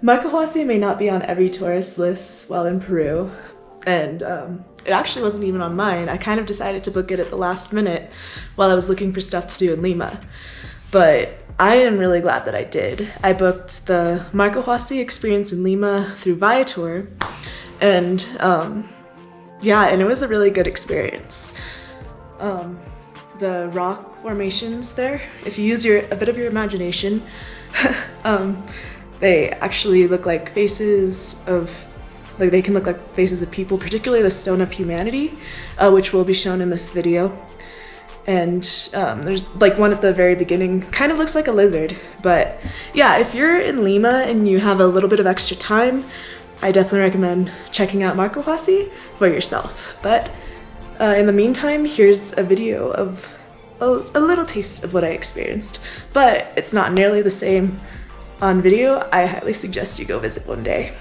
Marcahuasi may not be on every tourist list while in Peru, and it actually wasn't even on mine. I kind of decided to book it at the last minute while I was looking for stuff to do in Lima. But I am really glad that I did. I booked the Marcahuasi Experience in Lima through Viator, and yeah, and it was a really good experience. The rock formations there, if you use a bit of your imagination, they actually look like faces of, they can look like faces of people, particularly the Stone of Humanity, which will be shown in this video. And there's like one at the very beginning, kind of looks like a lizard. But yeah, if you're in Lima and you have a little bit of extra time, I definitely recommend checking out Marcahuasi for yourself. But in the meantime, here's a video of a little taste of what I experienced. But it's not nearly the same on video. I highly suggest you go visit one day.